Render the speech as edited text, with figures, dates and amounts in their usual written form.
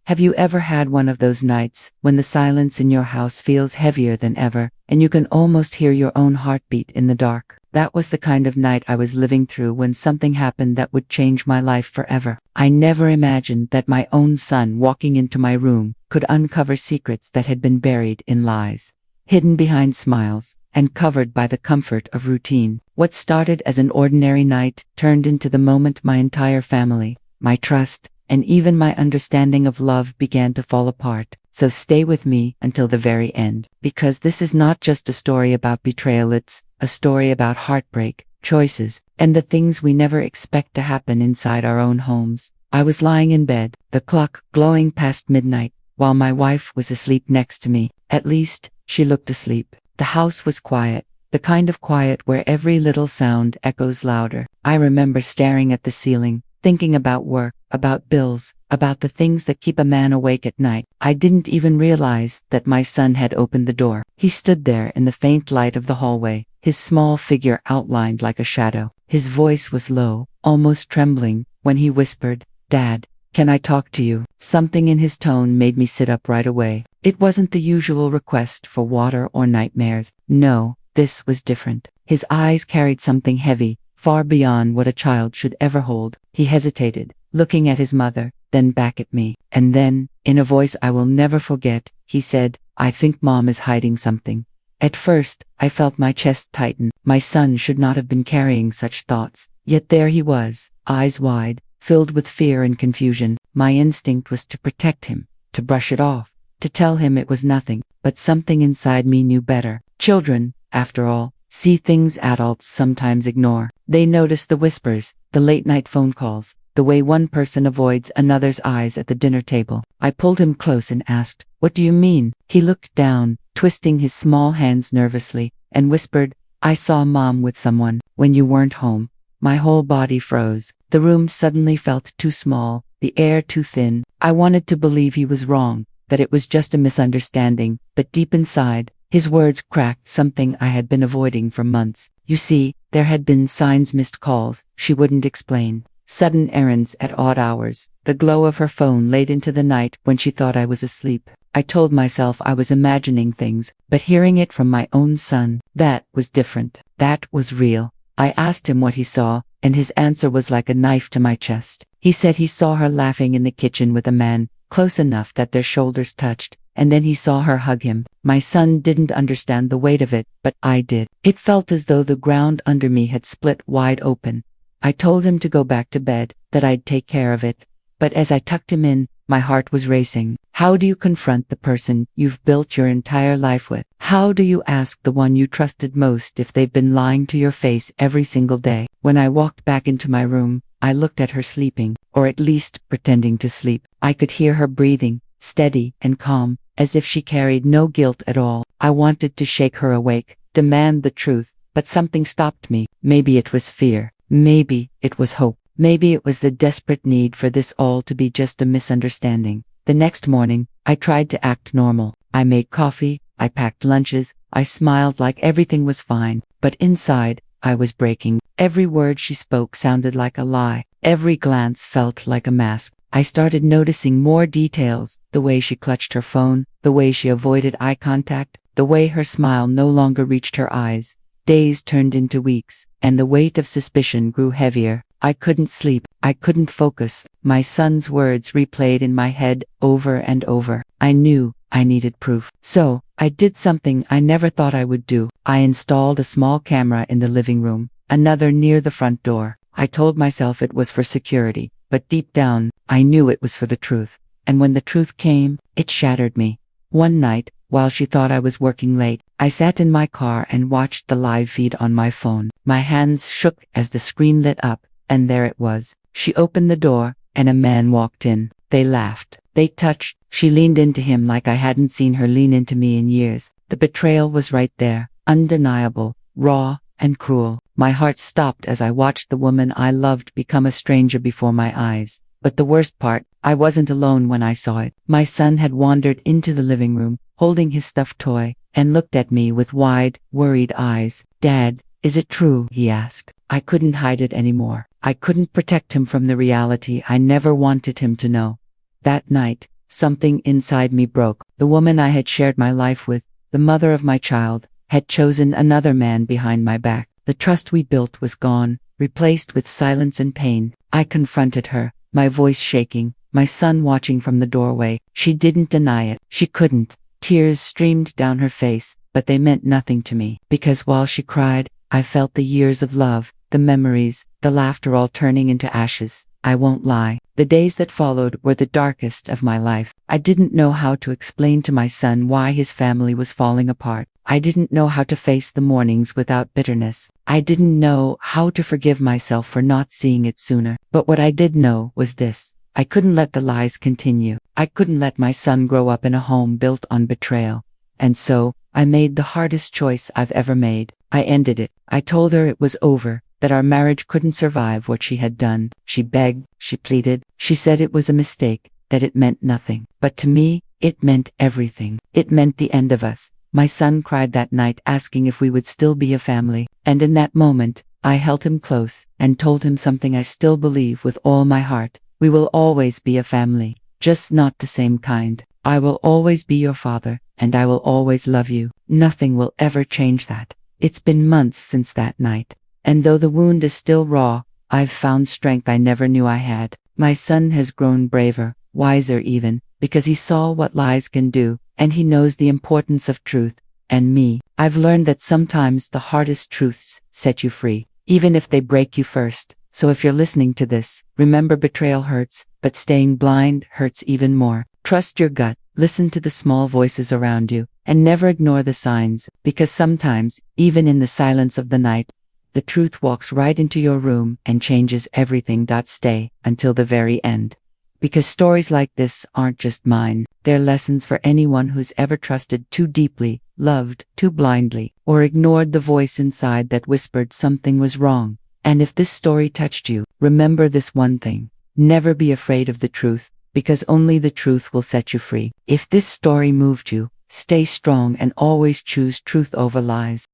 Have you ever had one of those nights when the silence in your house feels heavier than ever, and you can almost hear your own heartbeat in the dark? That was the kind of night I was living through when something happened that would change my life forever. I never imagined that my own son walking into my room could uncover secrets that had been buried in lies, hidden behind smiles, and covered by the comfort of routine. What started as an ordinary night turned into the moment my entire family, my trust, and even my understanding of love began to fall apart. So stay with me until the very end, because this is not just a story about betrayal, it's a story about heartbreak, choices, and the things we never expect to happen inside our own homes. I was lying in bed, the clock glowing past midnight, while my wife was asleep next to me. At least, she looked asleep. The house was quiet, the kind of quiet where every little sound echoes louder. I remember staring at the ceiling, thinking about work, about bills, about the things that keep a man awake at night. I didn't even realize that my son had opened the door. He stood there in the faint light of the hallway, his small figure outlined like a shadow. His voice was low, almost trembling, when he whispered, "Dad, can I talk to you?" Something in his tone made me sit up right away. It wasn't the usual request for water or nightmares. No, this was different. His eyes carried something heavy, far beyond what a child should ever hold. He hesitated, looking at his mother, then back at me. And then, in a voice I will never forget, he said, "I think Mom is hiding something." At first, I felt my chest tighten. My son should not have been carrying such thoughts. Yet there he was, eyes wide, filled with fear and confusion. My instinct was to protect him, to brush it off, to tell him it was nothing. But something inside me knew better. Children, after all, see things adults sometimes ignore. They notice the whispers, the late-night phone calls, the way one person avoids another's eyes at the dinner table. I pulled him close and asked, "What do you mean?" He looked down, twisting his small hands nervously, and whispered, "I saw Mom with someone when you weren't home." My whole body froze. The room suddenly felt too small, the air too thin. I wanted to believe he was wrong, that it was just a misunderstanding, but deep inside, his words cracked something I had been avoiding for months. You see, there had been signs, missed calls, she wouldn't explain. Sudden errands at odd hours, the glow of her phone late into the night when she thought I was asleep. I told myself I was imagining things, but hearing it from my own son, that was different. That was real. I asked him what he saw, and his answer was like a knife to my chest. He said he saw her laughing in the kitchen with a man, close enough that their shoulders touched, and then he saw her hug him. My son didn't understand the weight of it, but I did. It felt as though the ground under me had split wide open. I told him to go back to bed, that I'd take care of it. But as I tucked him in, my heart was racing. How do you confront the person you've built your entire life with? How do you ask the one you trusted most if they've been lying to your face every single day? When I walked back into my room, I looked at her sleeping, or at least pretending to sleep. I could hear her breathing, steady and calm, as if she carried no guilt at all. I wanted to shake her awake, demand the truth, but something stopped me. Maybe it was fear. Maybe it was hope. Maybe it was the desperate need for this all to be just a misunderstanding. The next morning, I tried to act normal. I made coffee, I packed lunches, I smiled like everything was fine, but inside, I was breaking. Every word she spoke sounded like a lie. Every glance felt like a mask. I started noticing more details, the way she clutched her phone, the way she avoided eye contact, the way her smile no longer reached her eyes. Days turned into weeks, and the weight of suspicion grew heavier. I couldn't sleep. I couldn't focus. My son's words replayed in my head over and over. I knew I needed proof. So, I did something I never thought I would do. I installed a small camera in the living room, another near the front door. I told myself it was for security, but deep down, I knew it was for the truth. And when the truth came, it shattered me. One night, while she thought I was working late, I sat in my car and watched the live feed on my phone. My hands shook as the screen lit up, and there it was. She opened the door, and a man walked in. They laughed. They touched. She leaned into him like I hadn't seen her lean into me in years. The betrayal was right there, undeniable, raw, and cruel. My heart stopped as I watched the woman I loved become a stranger before my eyes. But the worst part, I wasn't alone when I saw it. My son had wandered into the living room, holding his stuffed toy, and looked at me with wide, worried eyes. "Dad, is it true?" he asked. I couldn't hide it anymore. I couldn't protect him from the reality I never wanted him to know. That night, something inside me broke. The woman I had shared my life with, the mother of my child, had chosen another man behind my back. The trust we built was gone, replaced with silence and pain. I confronted her, my voice shaking, my son watching from the doorway. She didn't deny it. She couldn't. Tears streamed down her face, but they meant nothing to me, because while she cried, I felt the years of love, the memories, the laughter all turning into ashes. I won't lie. The days that followed were the darkest of my life. I didn't know how to explain to my son why his family was falling apart. I didn't know how to face the mornings without bitterness. I didn't know how to forgive myself for not seeing it sooner. But what I did know was this. I couldn't let the lies continue. I couldn't let my son grow up in a home built on betrayal. And so, I made the hardest choice I've ever made. I ended it. I told her it was over, that our marriage couldn't survive what she had done. She begged, she pleaded, she said it was a mistake, that it meant nothing. But to me, it meant everything. It meant the end of us. My son cried that night asking if we would still be a family. And in that moment, I held him close and told him something I still believe with all my heart. We will always be a family, just not the same kind. I will always be your father, and I will always love you. Nothing will ever change that. It's been months since that night. And though the wound is still raw, I've found strength I never knew I had. My son has grown braver, wiser even, because he saw what lies can do, and he knows the importance of truth. And me, I've learned that sometimes the hardest truths set you free, even if they break you first. So if you're listening to this, remember betrayal hurts, but staying blind hurts even more. Trust your gut, listen to the small voices around you, and never ignore the signs, because sometimes, even in the silence of the night, the truth walks right into your room and changes everything. Stay until the very end. Because stories like this aren't just mine, they're lessons for anyone who's ever trusted too deeply, loved too blindly, or ignored the voice inside that whispered something was wrong. And if this story touched you, remember this one thing. Never be afraid of the truth, because only the truth will set you free. If this story moved you, stay strong and always choose truth over lies.